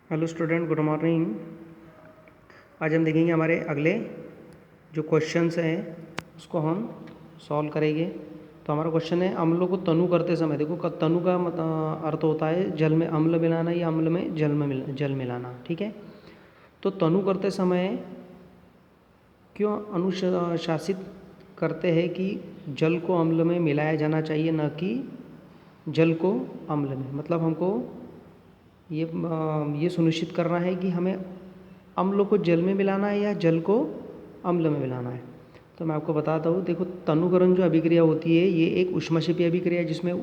Hello student, good morning. आज हम देखेंगे हमारे अगले जो क्वेश्चंस हैं उसको हम सॉल्व करेंगे। तो हमारा क्वेश्चन है, अम्लों को तनु करते समय, देखो तनु का अर्थ होता है जल में अम्ल मिलाना या अम्ल में जल मिलाना। ठीक है, तो तनु करते समय क्यों अनुशासित करते हैं कि जल को अम्ल में मिलाया जाना चाहिए, न कि जल को अम्ल में। मतलब हमको ये सुनिश्चित करना है कि हमें अम्ल को जल में मिलाना है या जल को अम्ल में मिलाना है। तो मैं आपको बताता हूँ, देखो तनुकरण जो अभिक्रिया होती है ये एक ऊष्मक्षेपी अभिक्रिया है जिसमें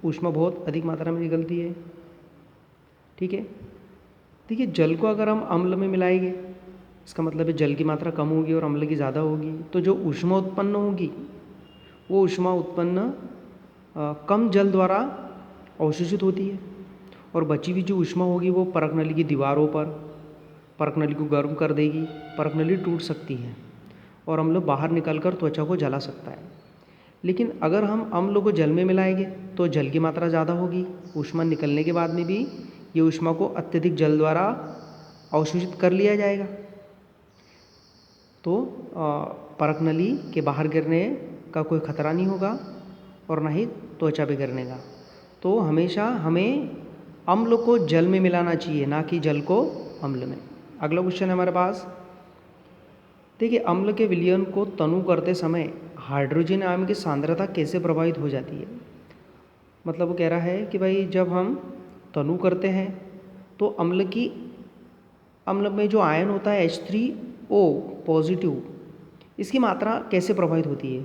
ऊष्मा बहुत अधिक मात्रा में निकलती है। ठीक है, देखिए जल को अगर हम अम्ल में मिलाएंगे इसका मतलब है जल की मात्रा कम होगी और अम्ल की ज़्यादा होगी, तो जो ऊष्मा उत्पन्न होगी वो ऊष्मा उत्पन्न कम जल द्वारा अवशोषित होती है और बची हुई जो ऊष्मा होगी वो परक नली की दीवारों पर परक नली को गर्म कर देगी। परक नली टूट सकती है और अम्ल बाहर निकलकर त्वचा को जला सकता है। लेकिन अगर हम अम्ल को जल में मिलाएंगे तो जल की मात्रा ज़्यादा होगी, ऊष्मा निकलने के बाद में भी ये ऊष्मा को अत्यधिक जल द्वारा अवशोषित कर लिया जाएगा, तो परक नली के बाहर गिरने का कोई खतरा नहीं होगा और ना ही त्वचा पे गिरने का। तो हमेशा हमें अम्ल को जल में मिलाना चाहिए, ना कि जल को अम्ल में। अगला क्वेश्चन है हमारे पास, देखिए अम्ल के विलयन को तनु करते समय हाइड्रोजन आयन की सांद्रता कैसे प्रभावित हो जाती है। मतलब वो कह रहा है कि भाई जब हम तनु करते हैं तो अम्ल में जो आयन होता है H3O पॉजिटिव, इसकी मात्रा कैसे प्रभावित होती है।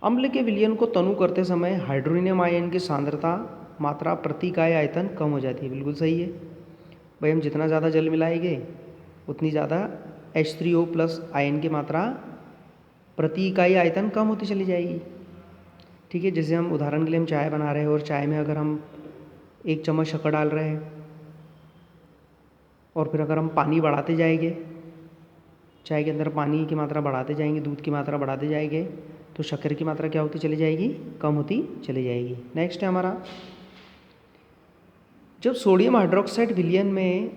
अम्ल के विलयन को तनु करते समय हाइड्रोनियम आयन की सांद्रता मात्रा प्रति इकाई आयतन कम हो जाती है। बिल्कुल सही है भाई, हम जितना ज़्यादा जल मिलाएंगे उतनी ज़्यादा H3O प्लस आयन की मात्रा प्रति इकाई आयतन कम होती चली जाएगी। ठीक है, जैसे हम उदाहरण के लिए हम चाय बना रहे हैं और चाय में अगर हम 1 चम्मच शक्कर डाल रहे हैं और फिर अगर हम पानी बढ़ाते जाएंगे, चाय के अंदर पानी की मात्रा बढ़ाते जाएंगे, दूध की मात्रा बढ़ाते जाएंगे, तो शक्कर की मात्रा क्या होती चली जाएगी, कम होती चली जाएगी। नेक्स्ट है हमारा, जब सोडियम हाइड्रोक्साइड विलयन में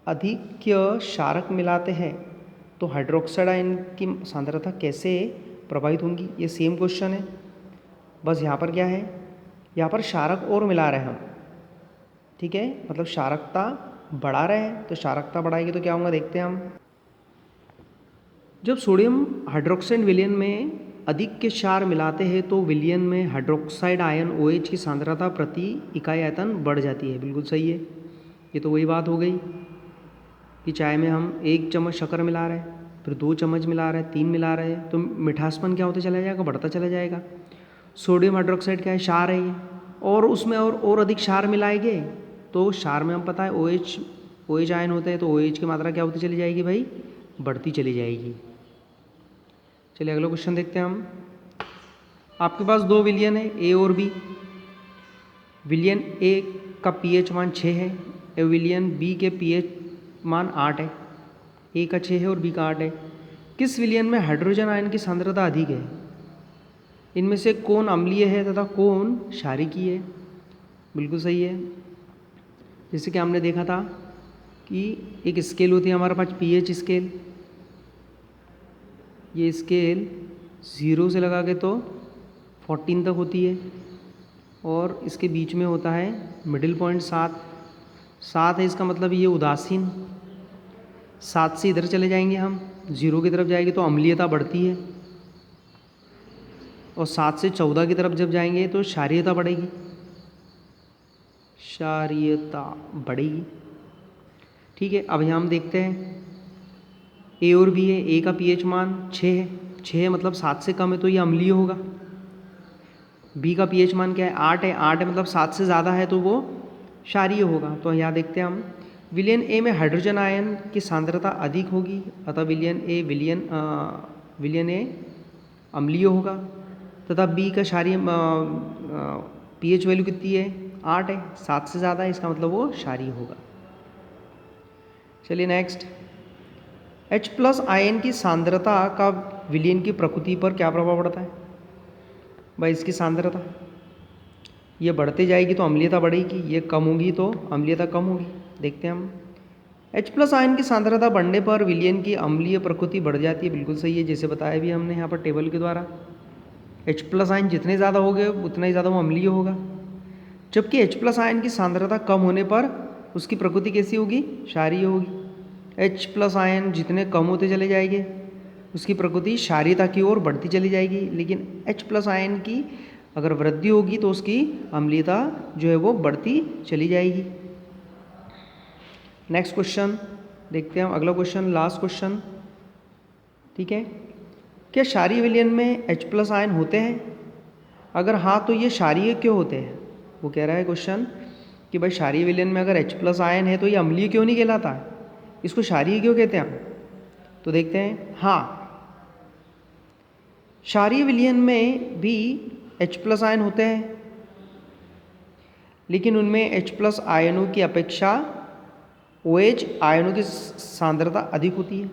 अधिक क्षारक मिलाते हैं तो हाइड्रोक्साइड आयन की सांद्रता कैसे प्रभावित होंगी। ये सेम क्वेश्चन है, बस यहाँ पर क्या है, यहाँ पर क्षारक और मिला रहे हैं हम। ठीक है, मतलब क्षारकता बढ़ा रहे हैं, तो क्षारकता बढ़ाएगी तो क्या होगा देखते हैं हम। जब सोडियम हाइड्रोक्साइड विलयन में अधिक के क्षार मिलाते हैं तो विलयन में हाइड्रोक्साइड आयन OH की सांद्रता प्रति इकाई आयतन बढ़ जाती है। बिल्कुल सही है, ये तो वही बात हो गई कि चाय में हम 1 चम्मच शक्कर मिला रहे हैं, फिर 2 चम्मच मिला रहे हैं, 3 मिला रहे हैं, तो मिठासपन क्या होता चला जाएगा, बढ़ता चला जाएगा। सोडियम हाइड्रोक्साइड क्या है, क्षार है ये, और उसमें और अधिक क्षार मिलाएंगे तो क्षार में हम पता है OH आयन होते हैं, तो OH की मात्रा क्या होती चली जाएगी भाई, बढ़ती चली जाएगी। चलिए अगला क्वेश्चन देखते हैं हम। आपके पास 2 विलयन है A और B। विलयन A का pH मान 6 है और विलयन B के pH मान 8 है। A का 6 है और B का 8 है। किस विलयन में हाइड्रोजन आयन की सांद्रता अधिक है। इनमें से कौन अम्लीय है तथा कौन क्षारीय है। बिल्कुल सही है, जैसे कि हमने देखा था कि एक स्केल होती है हमारे पास pH स्केल। ये स्केल 0 से लगा के तो 14 तक होती है और इसके बीच में होता है मिडिल पॉइंट 7 है, इसका मतलब ये उदासीन। 7 से इधर चले जाएंगे हम, 0 की तरफ जाएंगे तो अम्लीयता बढ़ती है और 7 से 14 की तरफ जब जाएंगे तो क्षारीयता बढ़ेगी, क्षारीयता बढ़ेगी। ठीक है, अब यहाँ हम देखते हैं A और B है। A का pH मान 6 है, 6 है मतलब 7 से कम है तो ये अम्लीय होगा। B का pH मान क्या है, 8 है, 8 है मतलब 7 से ज़्यादा है तो वो क्षारीय होगा। तो यहाँ देखते हैं हम, विलयन A में हाइड्रोजन आयन की सांद्रता अधिक होगी, अतः विलयन A अम्लीय होगा, तथा B का क्षारीय pH वैल्यू कितनी है, 8 है, 7 से ज़्यादा है, इसका मतलब वो क्षारीय होगा। चलिए नेक्स्ट, H प्लस आयन की सांद्रता का विलयन की प्रकृति पर क्या प्रभाव पड़ता है। भाई इसकी सांद्रता ये बढ़ते जाएगी तो अम्लीयता बढ़ेगी, ये कम होगी तो अम्लीयता कम होगी। देखते हैं हम। H प्लस आयन की सांद्रता बढ़ने पर विलयन की अम्लीय प्रकृति बढ़ जाती है, बिल्कुल सही है, जैसे बताया भी हमने यहाँ पर टेबल के द्वारा। H प्लस आयन जितने ज़्यादा हो गए उतना ही ज़्यादा वो अम्लीय होगा। जबकि H प्लस आयन की सांद्रता कम होने पर उसकी प्रकृति कैसी होगी? क्षारीय होगी। H प्लस आयन जितने कम होते चले जाएंगे उसकी प्रकृति क्षारीयता की ओर बढ़ती चली जाएगी, लेकिन H प्लस आयन की अगर वृद्धि होगी तो उसकी अम्लीयता जो है वो बढ़ती चली जाएगी। नेक्स्ट क्वेश्चन देखते हैं हम, अगला क्वेश्चन, लास्ट क्वेश्चन, ठीक है। क्या क्षारीय विलयन में H प्लस आयन होते हैं? अगर हाँ तो ये क्षारीय क्यों होते हैं? वो कह रहा है क्वेश्चन कि भाई क्षारीय विलयन में अगर H प्लस आयन है तो ये अम्लीय क्यों नहीं कहलाता, इसको क्षारीय क्यों कहते हैं हम? तो देखते हैं। हाँ, क्षारीय विलयन में भी H प्लस आयन होते हैं, लेकिन उनमें H प्लस आयनों की अपेक्षा OH आयनों की सांद्रता अधिक होती है।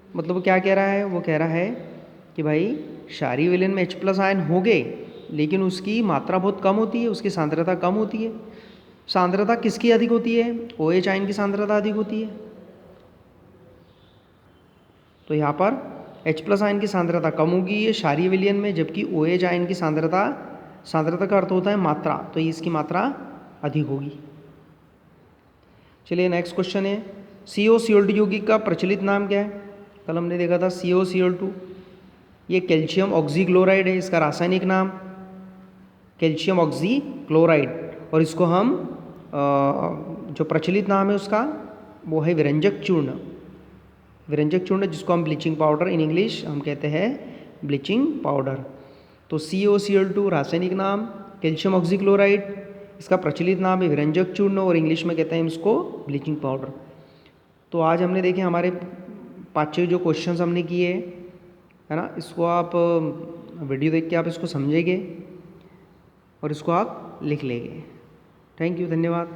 मतलब वो क्या कह रहा है? वो कह रहा है कि भाई क्षारीय विलयन में H प्लस आयन हो गए, लेकिन उसकी मात्रा बहुत कम होती है, उसकी सांद्रता कम होती है। सांद्रता किसकी अधिक होती है? OH आयन की सांद्रता अधिक होती है। तो यहाँ पर H प्लस आयन की सांद्रता कम होगी ये क्षारीय विलयन में, जबकि OH आयन की सांद्रता का अर्थ होता है मात्रा, तो इसकी मात्रा अधिक होगी। चलिए नेक्स्ट क्वेश्चन है, COCl2 यौगिक का प्रचलित नाम क्या है? कल हमने देखा था COCl2, ये कैल्शियम ऑक्सीक्लोराइड है, इसका रासायनिक नाम कैल्शियम ऑक्सीक्लोराइड, और इसको हम जो प्रचलित नाम है उसका वो है विरंजक चूर्ण। विरंजक चूर्ण जिसको हम ब्लीचिंग पाउडर इन इंग्लिश हम कहते हैं ब्लीचिंग पाउडर। तो COCl2 रासायनिक नाम कैल्शियम ऑक्सीक्लोराइड, इसका प्रचलित नाम है विरंजक चूर्ण, और इंग्लिश में कहते हैं इसको ब्लीचिंग पाउडर। तो आज हमने देखे हमारे 5 जो क्वेश्चंस हमने किए है ना, इसको आप वीडियो देख के आप इसको समझेंगे और इसको आप लिख लेंगे। थैंक यू, धन्यवाद।